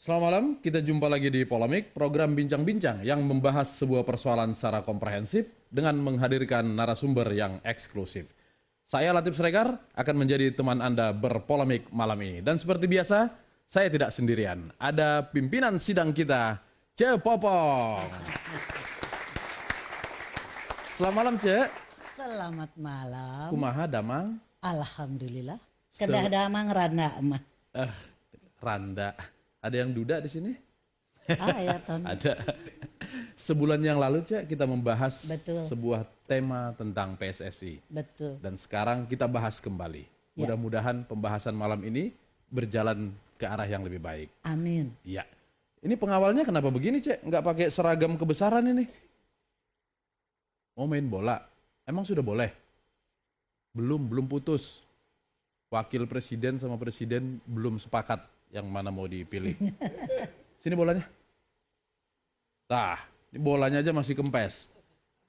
Selamat malam, kita jumpa lagi di Polemik, program bincang-bincang yang membahas sebuah persoalan secara komprehensif dengan menghadirkan narasumber yang eksklusif. Saya Latif Sregar akan menjadi teman Anda berpolemik malam ini. Dan seperti biasa, saya tidak sendirian. Ada pimpinan sidang kita, Ce Popong. Selamat malam, Ce. Selamat malam. Kumaha damang? Alhamdulillah. Kedah damang randa mah. Randa. Ada yang duda di sini? Ya Ton. Ada. Sebulan yang lalu, Cek, kita membahas Betul. sebuah tema tentang PSSI. Betul. Dan sekarang kita bahas kembali. Ya. Mudah-mudahan pembahasan malam ini berjalan ke arah yang lebih baik. Amin. Iya. Ini pengawalnya kenapa begini, Cek? Nggak pakai seragam kebesaran ini? Mau main bola? Emang sudah boleh? Belum putus. Wakil presiden sama presiden belum sepakat yang mana mau dipilih. Sini bolanya. Nah, ini bolanya aja masih kempes.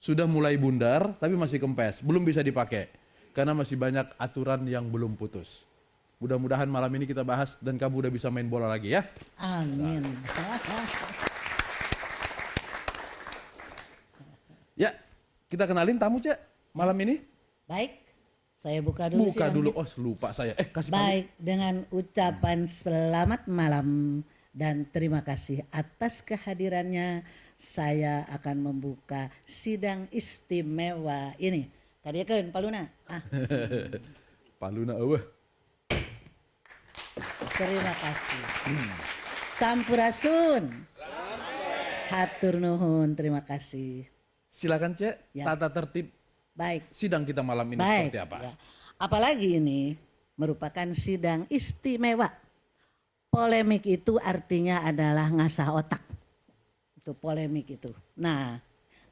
Sudah mulai bundar, tapi masih kempes. Belum bisa dipakai. Karena masih banyak aturan yang belum putus. Mudah-mudahan malam ini kita bahas dan kamu udah bisa main bola lagi ya. Amin. Ya, kita kenalin tamu, Cek, malam ini. Baik. Saya buka dulu. Buka sidang dulu. kita. Oh, lupa saya. Kasih Baik, dengan ucapan selamat malam dan terima kasih atas kehadirannya, saya akan membuka sidang istimewa ini. Tadi kan Paluna. Paluna eueuh. Terima kasih. Sampurasun. Hatur nuhun, terima kasih. Silakan, Cek, Ya. tata tertib Baik. sidang kita malam ini Baik, seperti apa? ya. Apalagi ini merupakan sidang istimewa. Polemik itu artinya adalah ngasah otak. Itu polemik itu. Nah,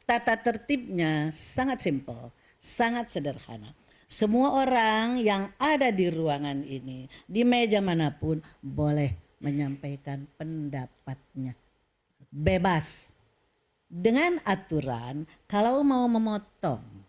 tata tertibnya sangat simpel, sangat sederhana. Semua orang yang ada di ruangan ini, di meja manapun boleh menyampaikan pendapatnya. Bebas. Dengan aturan kalau mau memotong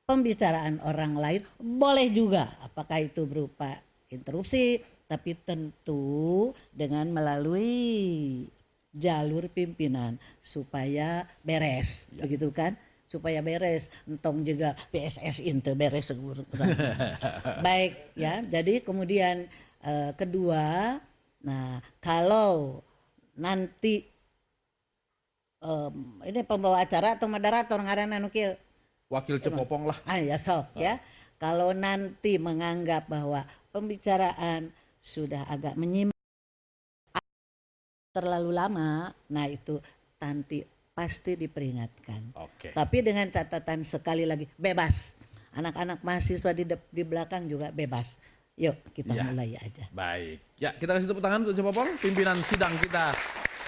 pembicaraan orang lain boleh juga, apakah itu berupa interupsi, tapi tentu dengan melalui jalur pimpinan supaya beres, begitu kan? Supaya beres, entong juga PSSI ente beres segur. Baik ya, jadi kemudian kedua, nah kalau nanti ini pembawa acara atau moderator ngaranna nu kieu? Wakil Cepopong lah. Ya sok ya. Kalau nanti menganggap bahwa pembicaraan sudah agak menyimpang terlalu lama, nah itu nanti pasti diperingatkan. Oke. Tapi dengan catatan sekali lagi bebas. Anak-anak mahasiswa di belakang juga bebas. Yuk kita Ya. mulai aja. Baik. Ya, kita kasih tepuk tangan untuk Cepopong, pimpinan sidang kita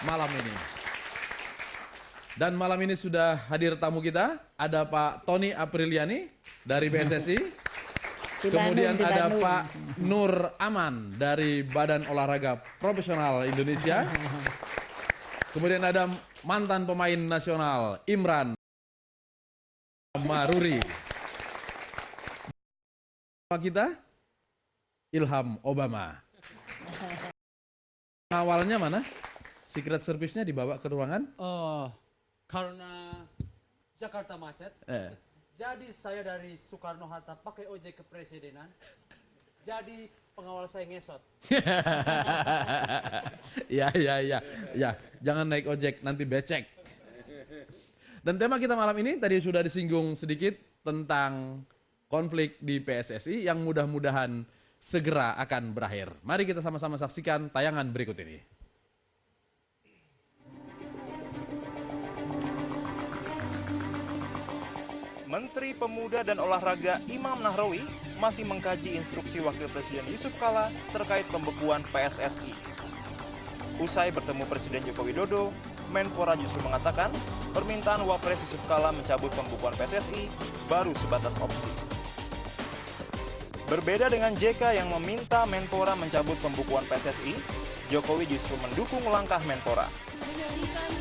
malam ini. Dan malam ini sudah hadir tamu kita, ada Pak Tony Apriliani dari PSSI. Di Kemudian Bandung, di ada Bandung. Pak Nur Aman dari Badan Olahraga Profesional Indonesia. Kemudian ada mantan pemain nasional Imran Maruri. Pak kita Ilham Obama. Awalnya mana? Secret Service-nya dibawa ke ruangan? Karena Jakarta macet, jadi saya dari Soekarno-Hatta pakai ojek kepresidenan, jadi pengawal saya ngesot. Ya, jangan naik ojek, nanti becek. Dan tema kita malam ini tadi sudah disinggung sedikit tentang konflik di PSSI yang mudah-mudahan segera akan berakhir. Mari kita sama-sama saksikan tayangan berikut ini. Menteri Pemuda dan Olahraga Imam Nahrawi masih mengkaji instruksi Wakil Presiden Yusuf Kala terkait pembekuan PSSI. Usai bertemu Presiden Joko Widodo, Menpora justru mengatakan permintaan Wapres Yusuf Kala mencabut pembekuan PSSI baru sebatas opsi. Berbeda dengan JK yang meminta Menpora mencabut pembukuan PSSI, Jokowi justru mendukung langkah Menpora.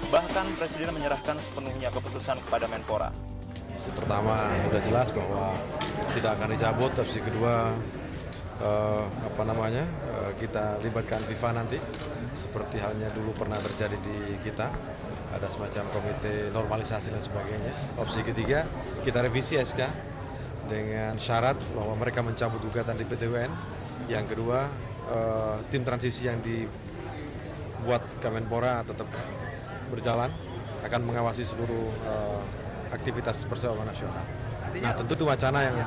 Bahkan Presiden menyerahkan sepenuhnya keputusan kepada Menpora. Opsi pertama sudah jelas bahwa tidak akan dicabut, opsi kedua kita libatkan FIFA nanti, seperti halnya dulu pernah terjadi di kita, ada semacam komite normalisasi dan sebagainya. Opsi ketiga, kita revisi SK dengan syarat bahwa mereka mencabut gugatan di PT UN. Yang kedua, tim transisi yang dibuat Kemenpora tetap berjalan, akan mengawasi seluruh aktivitas persepak nasional. Nah, tentu itu wacana yang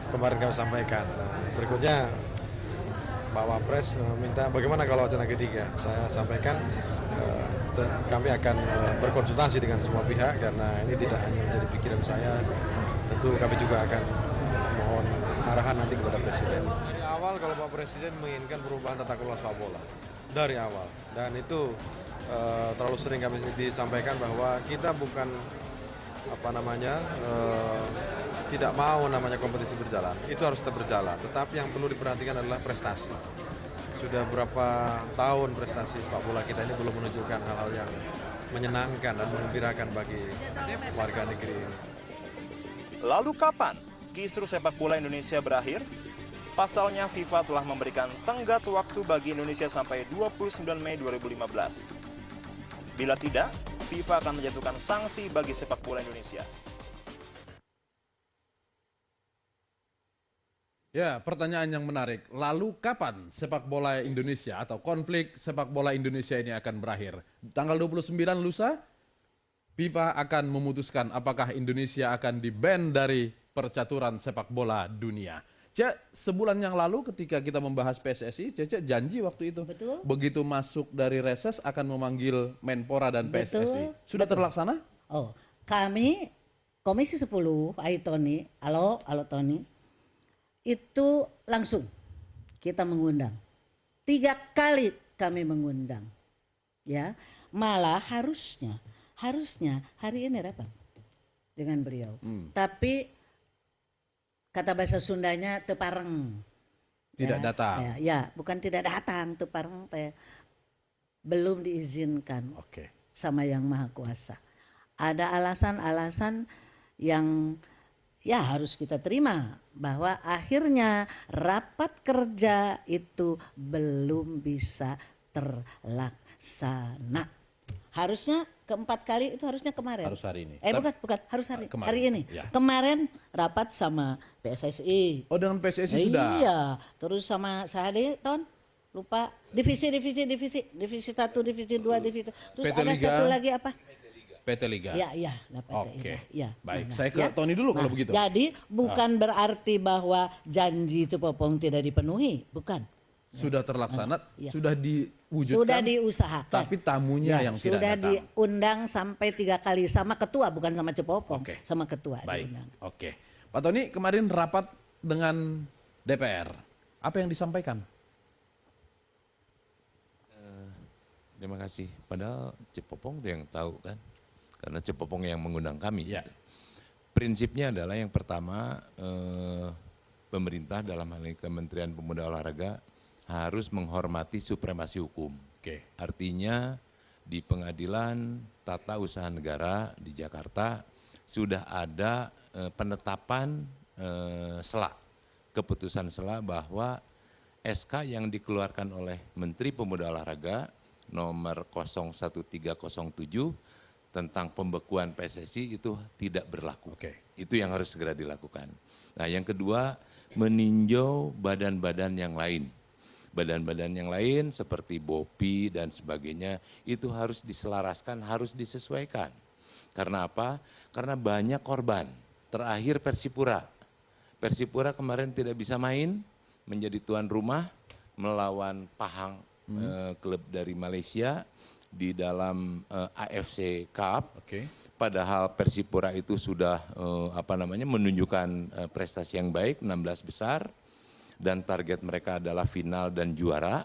kemarin kami sampaikan. Berikutnya Pak Wapres minta bagaimana kalau wacana ketiga. Saya sampaikan kami akan berkonsultasi dengan semua pihak karena ini tidak hanya menjadi pikiran saya. Tentu kami juga akan mohon arahan nanti kepada Presiden. Dari awal kalau Pak Presiden menginginkan perubahan tata kelola sepak bola dari awal, dan itu terlalu sering kami disampaikan bahwa kita bukan tidak mau namanya kompetisi berjalan, itu harus tetap berjalan. Tetapi yang perlu diperhatikan adalah prestasi. Sudah berapa tahun prestasi sepak bola kita ini belum menunjukkan hal-hal yang menyenangkan dan menggembirakan bagi warga negeri ini. Lalu kapan kisruh sepak bola Indonesia berakhir? Pasalnya FIFA telah memberikan tenggat waktu bagi Indonesia sampai 29 Mei 2015. Bila tidak, FIFA akan menjatuhkan sanksi bagi sepak bola Indonesia. Ya, pertanyaan yang menarik. Lalu kapan sepak bola Indonesia atau konflik sepak bola Indonesia ini akan berakhir? Tanggal 29 lusa, FIFA akan memutuskan apakah Indonesia akan di-ban dari percaturan sepak bola dunia. Cek, sebulan yang lalu ketika kita membahas PSSI, Cece janji waktu itu. Betul. Begitu masuk dari reses akan memanggil Menpora dan PSSI. Sudah terlaksana? Oh, kami Komisi 10, Tony, halo Tony, itu langsung kita mengundang. 3 kali kami mengundang. Ya, malah harusnya hari ini rapat dengan beliau. Tapi kata bahasa Sundanya tepareng. Tidak datang. Ya, bukan tidak datang, tepareng teh belum diizinkan Oke. sama Yang Maha Kuasa. Ada alasan-alasan yang ya harus kita terima bahwa akhirnya rapat kerja itu belum bisa terlaksana. Harusnya keempat kali itu harusnya kemarin. Harus hari ini. Bukan, harus kemarin. hari ini. Ya. Kemarin rapat sama PSSI. Oh, dengan PSSI sudah? Iya, terus sama Sahade Ton, lupa divisi 1, divisi 2, divisi. Terus PT ada Liga. satu lagi apa? PT Liga. Iya, dapat. Oke. Ya. Baik, saya ke Tony dulu kalau begitu. Jadi bukan berarti bahwa janji Cepopong tidak dipenuhi, bukan. Sudah terlaksana, Ya. sudah diwujudkan. Sudah diusahakan. Tapi tamunya yang tidak sudah datang. diundang sampai 3 kali sama ketua, bukan sama Cepopong, Oke. sama ketua Baik, diundang. oke. Pak Tony kemarin rapat dengan DPR. Apa yang disampaikan? Terima kasih. Padahal Cepopong itu yang tahu kan, karena Cepopong yang mengundang kami. Ya. Gitu. Prinsipnya adalah yang pertama, pemerintah dalam hal ini Kementerian Pemuda Olahraga harus menghormati supremasi hukum. Oke. Artinya di Pengadilan Tata Usaha Negara di Jakarta sudah ada penetapan keputusan sela bahwa SK yang dikeluarkan oleh Menteri Pemuda Olahraga nomor 01307 tentang pembekuan PSSI itu tidak berlaku. Oke. Itu yang harus segera dilakukan. Nah, yang kedua, meninjau badan-badan yang lain. Badan-badan yang lain seperti BOPI dan sebagainya itu harus diselaraskan, harus disesuaikan. Karena apa? Karena banyak korban. Terakhir Persipura. Persipura kemarin tidak bisa main, menjadi tuan rumah melawan Pahang, klub dari Malaysia di dalam AFC Cup. Oke. Padahal Persipura itu sudah menunjukkan prestasi yang baik, 16 besar. Dan target mereka adalah final dan juara.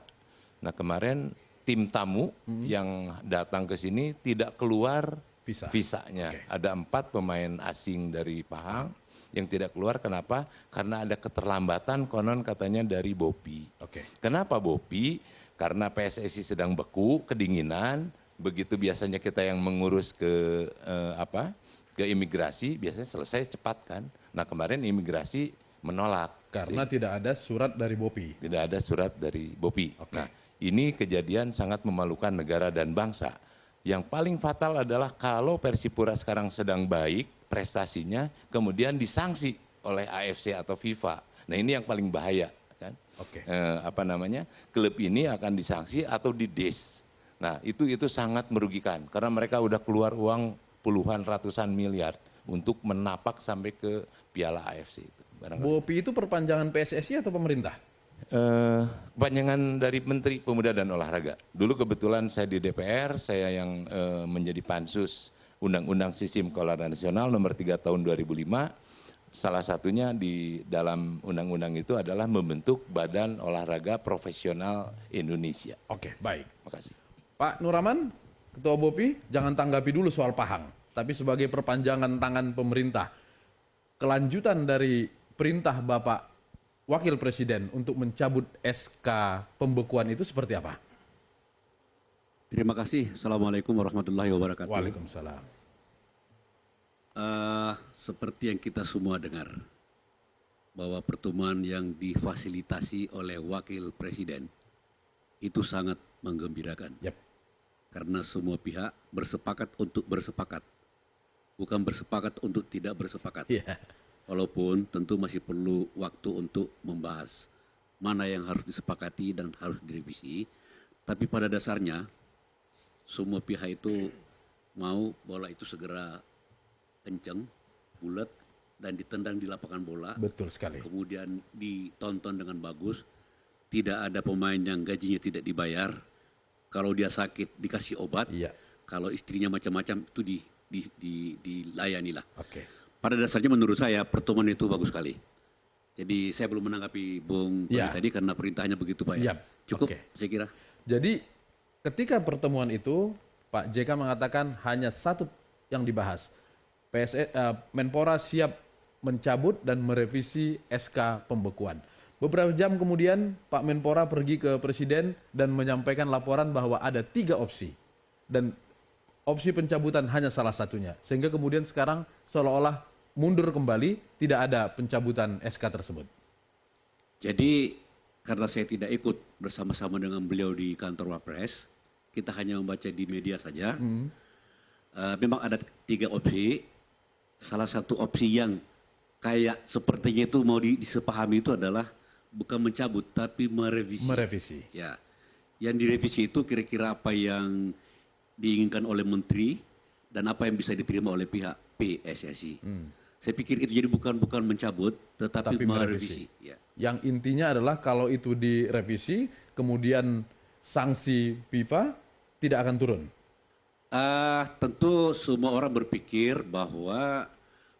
Nah, kemarin tim tamu yang datang ke sini tidak keluar visanya. Oke. Ada 4 pemain asing dari Pahang yang tidak keluar. Kenapa? Karena ada keterlambatan konon katanya dari BOPI. Oke. Kenapa BOPI? Karena PSSI sedang beku, kedinginan. Begitu biasanya kita yang mengurus ke imigrasi, biasanya selesai cepat kan. Nah, kemarin imigrasi menolak. Karena tidak ada surat dari BOPI. Tidak ada surat dari BOPI. Nah, ini kejadian sangat memalukan negara dan bangsa. Yang paling fatal adalah kalau Persipura sekarang sedang baik prestasinya, kemudian disanksi oleh AFC atau FIFA. Nah, ini yang paling bahaya, kan? Klub ini akan disanksi atau dides. Nah, itu sangat merugikan karena mereka udah keluar uang puluhan ratusan miliar untuk menapak sampai ke Piala AFC itu. BOPI itu perpanjangan PSSI atau pemerintah? Kepanjangan dari Menteri Pemuda dan Olahraga. Dulu kebetulan saya di DPR, saya yang menjadi pansus Undang-Undang Sistem Keolahragaan Nasional nomor 3 tahun 2005. Salah satunya di dalam undang-undang itu adalah membentuk Badan Olahraga Profesional Indonesia. Oke, baik. Makasih. Pak Nuraman, Ketua BOPI, jangan tanggapi dulu soal Pahang. Tapi sebagai perpanjangan tangan pemerintah, kelanjutan dari perintah Bapak Wakil Presiden untuk mencabut SK pembekuan itu seperti apa? Terima kasih. Assalamualaikum warahmatullahi wabarakatuh. Waalaikumsalam. Seperti yang kita semua dengar, bahwa pertemuan yang difasilitasi oleh Wakil Presiden itu sangat menggembirakan. Yap. Karena semua pihak bersepakat untuk bersepakat, bukan bersepakat untuk tidak bersepakat. Yeah. Walaupun tentu masih perlu waktu untuk membahas mana yang harus disepakati dan harus direvisi. Tapi pada dasarnya semua pihak itu mau bola itu segera kencang, bulat, dan ditendang di lapangan bola. Betul sekali. Kemudian ditonton dengan bagus. Tidak ada pemain yang gajinya tidak dibayar. Kalau dia sakit dikasih obat. Iya. Kalau istrinya macam-macam itu dilayani lah. Oke. Pada dasarnya menurut saya pertemuan itu bagus sekali. Jadi saya belum menanggapi Bung Tony tadi karena perintahnya begitu Pak ya. Cukup saya kira. Jadi ketika pertemuan itu Pak JK mengatakan hanya satu yang dibahas. Menpora siap mencabut dan merevisi SK pembekuan. Beberapa jam kemudian Pak Menpora pergi ke Presiden dan menyampaikan laporan bahwa ada 3 opsi. Dan opsi pencabutan hanya salah satunya. Sehingga kemudian sekarang seolah-olah mundur kembali, tidak ada pencabutan SK tersebut. Jadi karena saya tidak ikut bersama-sama dengan beliau di kantor Wapres, kita hanya membaca di media saja. Memang ada 3 opsi. Salah satu opsi yang kayak sepertinya itu mau disepahami itu adalah bukan mencabut tapi merevisi. Merevisi. Ya. Yang direvisi itu kira-kira apa yang diinginkan oleh menteri dan apa yang bisa diterima oleh pihak PSSI. Saya pikir itu jadi bukan mencabut tetapi merevisi. Ya. Yang intinya adalah kalau itu direvisi, kemudian sanksi FIFA tidak akan turun. Tentu semua orang berpikir bahwa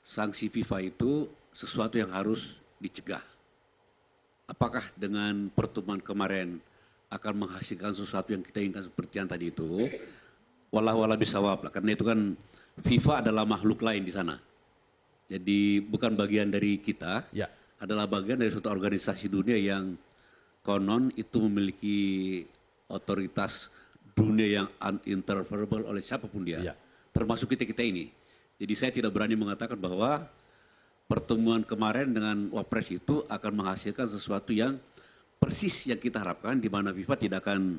sanksi FIFA itu sesuatu yang harus dicegah. Apakah dengan pertemuan kemarin akan menghasilkan sesuatu yang kita inginkan seperti yang tadi itu? Wallahu a'lam bishawab. Karena itu kan FIFA adalah makhluk lain di sana. Jadi bukan bagian dari kita, adalah bagian dari suatu organisasi dunia yang konon itu memiliki otoritas dunia yang uninterferable oleh siapapun dia, termasuk kita ini. Jadi saya tidak berani mengatakan bahwa pertemuan kemarin dengan Wapres itu akan menghasilkan sesuatu yang persis yang kita harapkan, di mana FIFA tidak akan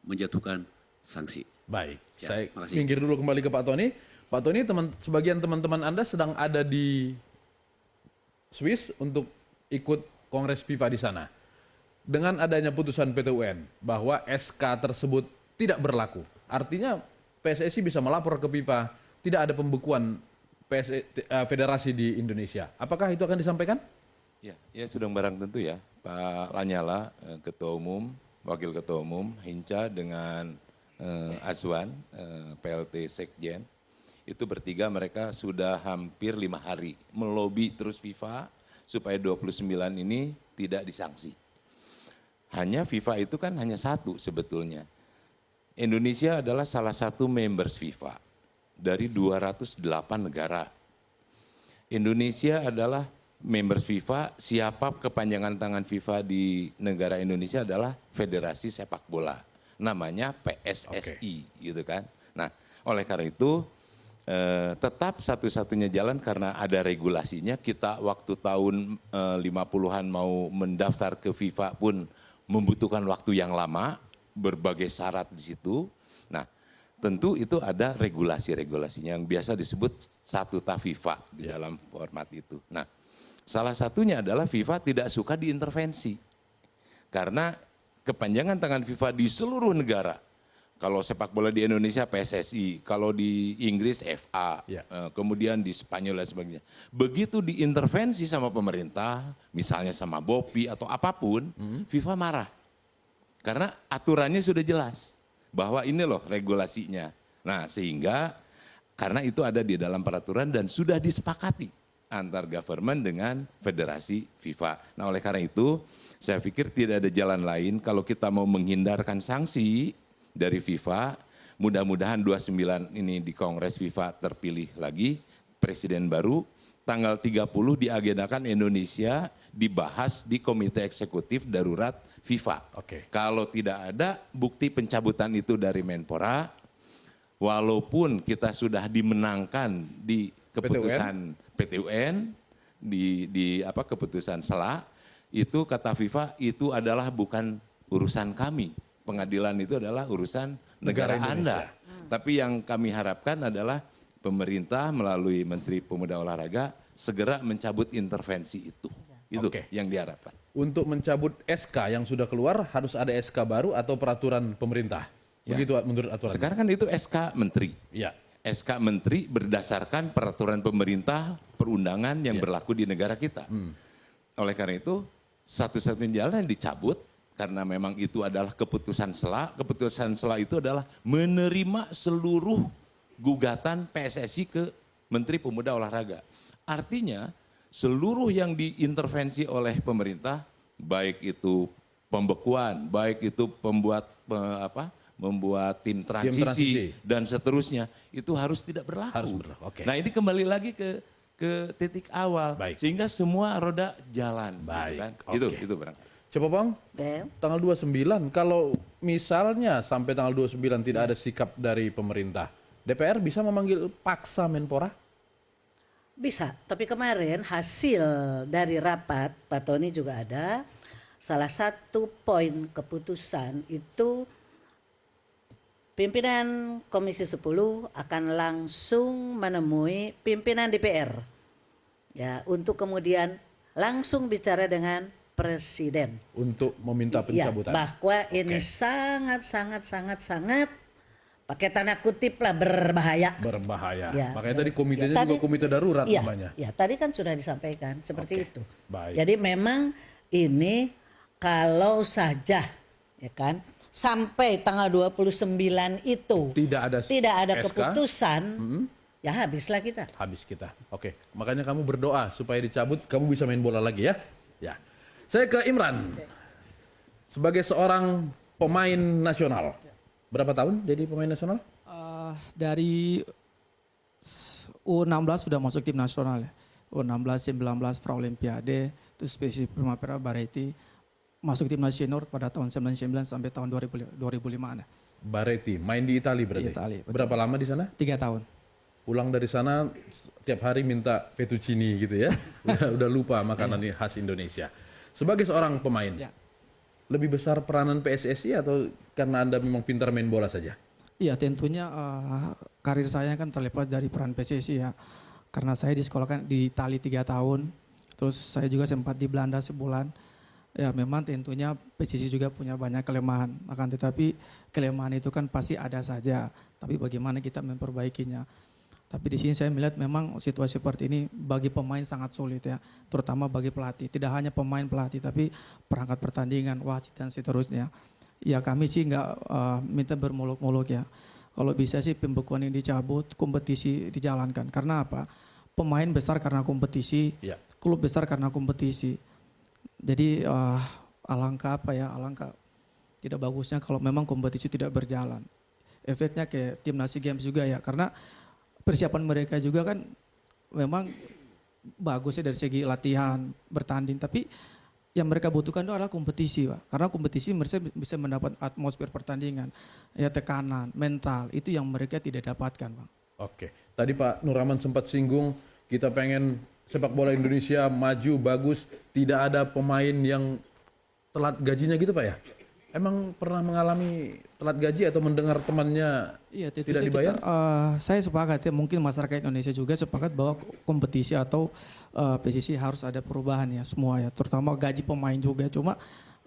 menjatuhkan sanksi. Baik, Ya, saya makasih. minggir dulu kembali ke Pak Tony. Pak Tony, sebagian teman-teman Anda sedang ada di Swiss untuk ikut Kongres FIFA di sana. Dengan adanya putusan PT UN bahwa SK tersebut tidak berlaku, artinya PSSI bisa melapor ke FIFA, tidak ada pembekuan federasi di Indonesia. Apakah itu akan disampaikan? Ya sudah barang tentu ya, Pak Lanyala, Ketua Umum, Wakil Ketua Umum, Hinca dengan Azwan, PLT Sekjen, itu bertiga mereka sudah hampir 5 hari melobi terus FIFA supaya 29 ini tidak disangsi. Hanya FIFA itu kan hanya satu sebetulnya. Indonesia adalah salah satu members FIFA dari 208 negara. Indonesia adalah members FIFA, siapa kepanjangan tangan FIFA di negara Indonesia adalah Federasi Sepak Bola. Namanya PSSI gitu kan. Nah, oleh karena itu tetap satu-satunya jalan karena ada regulasinya. Kita waktu tahun 50-an mau mendaftar ke FIFA pun membutuhkan waktu yang lama, berbagai syarat di situ. Nah, tentu itu ada regulasi-regulasinya yang biasa disebut statuta FIFA di dalam format itu. Nah, salah satunya adalah FIFA tidak suka diintervensi. Karena kepanjangan tangan FIFA di seluruh negara. Kalau sepak bola di Indonesia PSSI, kalau di Inggris FA, kemudian di Spanyol dan sebagainya. Begitu diintervensi sama pemerintah, misalnya sama BOPI atau apapun, FIFA marah. Karena aturannya sudah jelas bahwa ini loh regulasinya. Nah, sehingga karena itu ada di dalam peraturan dan sudah disepakati antar government dengan federasi FIFA. Nah, oleh karena itu saya pikir tidak ada jalan lain kalau kita mau menghindarkan sanksi dari FIFA. Mudah-mudahan 29 ini di Kongres FIFA terpilih lagi presiden baru. Tanggal 30 diagendakan Indonesia dibahas di Komite Eksekutif Darurat FIFA. Kalau tidak ada bukti pencabutan itu dari Menpora, walaupun kita sudah dimenangkan di keputusan PT UN di keputusan SELA, itu kata FIFA itu adalah bukan urusan kami. Pengadilan itu adalah urusan negara Anda. Tapi yang kami harapkan adalah pemerintah melalui Menteri Pemuda Olahraga segera mencabut intervensi itu. Itu yang diharapkan. Untuk mencabut SK yang sudah keluar harus ada SK baru atau peraturan pemerintah. Begitu menurut aturan. Sekarang kan itu SK Menteri. Ya. SK Menteri berdasarkan peraturan pemerintah perundangan yang berlaku di negara kita. Oleh karena itu satu-satunya jalan yang dicabut karena memang itu adalah keputusan SELA. Keputusan SELA itu adalah menerima seluruh gugatan PSSI ke Menteri Pemuda Olahraga. Artinya seluruh yang diintervensi oleh pemerintah, baik itu pembekuan, baik itu membuat tim transisi dan seterusnya, itu harus tidak berlaku. Nah, ini kembali lagi ke titik awal, sehingga semua roda jalan. Itu barangkali. Coba Bang, tanggal 29, kalau misalnya sampai tanggal 29 tidak ada sikap dari pemerintah, DPR bisa memanggil paksa Menpora? Bisa, tapi kemarin hasil dari rapat, Pak Tony juga ada, salah satu poin keputusan itu pimpinan Komisi 10 akan langsung menemui pimpinan DPR. Ya, untuk kemudian langsung bicara dengan Presiden untuk meminta pencabutan. Bahwa ini sangat pakai tanda kutip lah berbahaya. Ya, makanya tadi komitenya juga komite darurat namanya. Ya, tadi kan sudah disampaikan seperti itu. Jadi memang ini kalau saja ya kan sampai tanggal 29 itu tidak ada keputusan, ya habislah kita. Habis kita. Makanya kamu berdoa supaya dicabut, kamu bisa main bola lagi ya. Ya. Saya ke Imran. Sebagai seorang pemain nasional. Berapa tahun jadi pemain nasional? Dari U16 sudah masuk tim nasional ya. U16, 19 Praolimpiade, itu spesifik Primavera Bareti. Masuk timnas senior pada tahun 99 sampai tahun 2005. Bareti, main di Italia berarti? Italia, berapa lama di sana? 3 tahun. Pulang dari sana tiap hari minta fettuccine gitu ya. udah lupa makanan khas Indonesia. Sebagai seorang pemain, lebih besar peranan PSSI atau karena Anda memang pintar main bola saja? Iya, tentunya karir saya kan terlepas dari peran PSSI ya. Karena saya disekolahkan di Italia 3 tahun, terus saya juga sempat di Belanda sebulan. Ya memang tentunya PSSI juga punya banyak kelemahan, akan tetapi kelemahan itu kan pasti ada saja. Tapi bagaimana kita memperbaikinya. Tapi di sini saya melihat memang situasi seperti ini bagi pemain sangat sulit ya, terutama bagi pelatih. Tidak hanya pemain pelatih, tapi perangkat pertandingan, wasit dan seterusnya. Ya kami sih nggak minta bermuluk-muluk ya. Kalau bisa sih pembekuan ini dicabut, kompetisi dijalankan. Karena apa? Pemain besar karena kompetisi, klub besar karena kompetisi. Jadi alangkah tidak bagusnya kalau memang kompetisi tidak berjalan. Efeknya ke timnas SEA Games juga ya, karena persiapan mereka juga kan memang bagusnya dari segi latihan, bertanding, tapi yang mereka butuhkan itu adalah kompetisi, Pak. Karena kompetisi mereka bisa mendapat atmosfer pertandingan, ya tekanan, mental, itu yang mereka tidak dapatkan, Pak. Oke, Tadi Pak Nuraman sempat singgung, kita pengen sepak bola Indonesia maju, bagus, tidak ada pemain yang telat gajinya gitu Pak ya? Emang pernah mengalami telat gaji atau mendengar temannya Iya, tidak dibayar? Saya sepakat ya, mungkin masyarakat Indonesia juga sepakat bahwa kompetisi atau PSSI harus ada perubahan ya semua ya, terutama gaji pemain juga. Cuma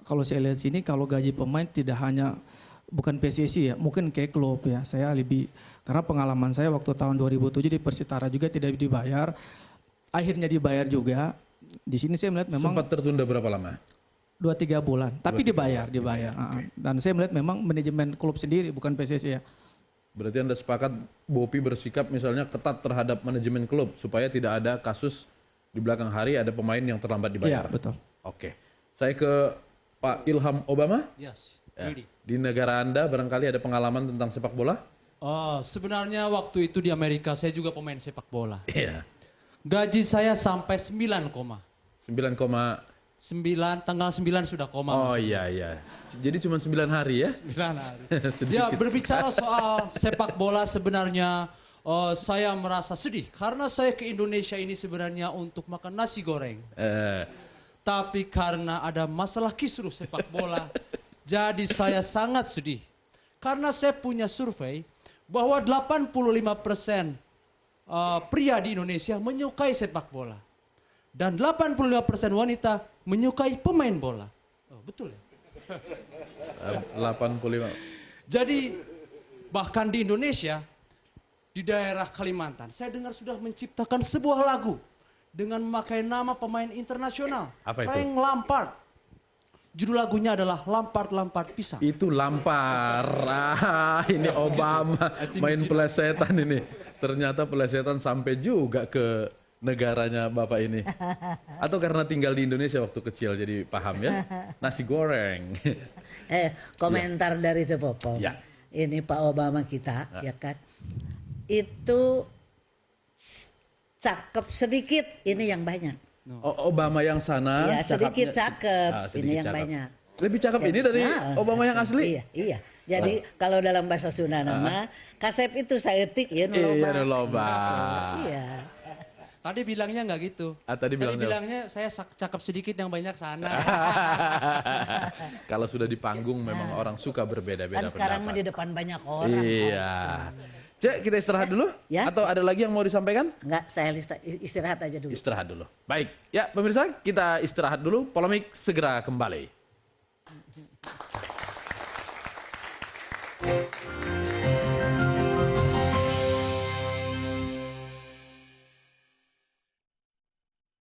kalau saya lihat sini, kalau gaji pemain tidak hanya bukan PSSI ya, mungkin kayak klub ya. Saya lebih, karena pengalaman saya waktu tahun 2007 di Persitara juga tidak dibayar, akhirnya dibayar juga. Di sini saya melihat memang Sempat tertunda berapa lama? 2-3 bulan, tapi dibayar. Dan saya melihat memang manajemen klub sendiri, bukan PSSI ya. Berarti Anda sepakat Bopi bersikap misalnya ketat terhadap manajemen klub supaya tidak ada kasus di belakang hari ada pemain yang terlambat dibayar. Iya, betul. Oke. Saya ke Pak Ilham Obama. Yes, Ya. ready. Di negara Anda barangkali ada pengalaman tentang sepak bola? Sebenarnya waktu itu di Amerika saya juga pemain sepak bola. Iya. Gaji saya sampai 9, 9, tanggal 9 sudah koma. oh iya. Jadi cuma 9 hari ya? 9 hari. Sedikit Ya, berbicara soal sepak bola sebenarnya saya merasa sedih karena saya ke Indonesia ini sebenarnya untuk makan nasi goreng. Tapi karena ada masalah kisruh sepak bola, jadi saya sangat sedih. Karena saya punya survei bahwa 85% pria di Indonesia menyukai sepak bola. Dan 85% wanita menyukai pemain bola. Oh, betul ya? 85. Jadi bahkan di Indonesia, di daerah Kalimantan, saya dengar sudah menciptakan sebuah lagu dengan memakai nama pemain internasional. Apa itu? Frank Lampard. Judul lagunya adalah Lampard Pisang. Itu Lampard. Ini Obama main pelesetan ini. Ternyata pelesetan sampai juga ke negaranya Bapak ini. Atau karena tinggal di Indonesia waktu kecil jadi paham ya. Nasi goreng. Komentar dari Cepopong. Ya. Ini Pak Obama kita, ya kan. Itu cakep sedikit, ini yang banyak. Obama yang sana. Ya, sedikit cakep, sedikit ini yang cakep. banyak. Lebih cakep ini dari Obama yang asli? Iya. Jadi kalau dalam bahasa Sunda nama, kasep itu saeutik ya nu loba. Iya, nu loba. Iya. Tadi bilangnya nggak gitu. Tadi bilangnya saya cakep sedikit yang banyak sana. Kalau sudah di panggung memang orang suka berbeda-beda Kan sekarang mah pendapat. di depan banyak orang. Iya. Cek, kita istirahat dulu? Ya. Atau ada lagi yang mau disampaikan? Enggak, saya istirahat aja dulu. Istirahat dulu. Baik, ya pemirsa kita istirahat dulu. Polemik segera kembali.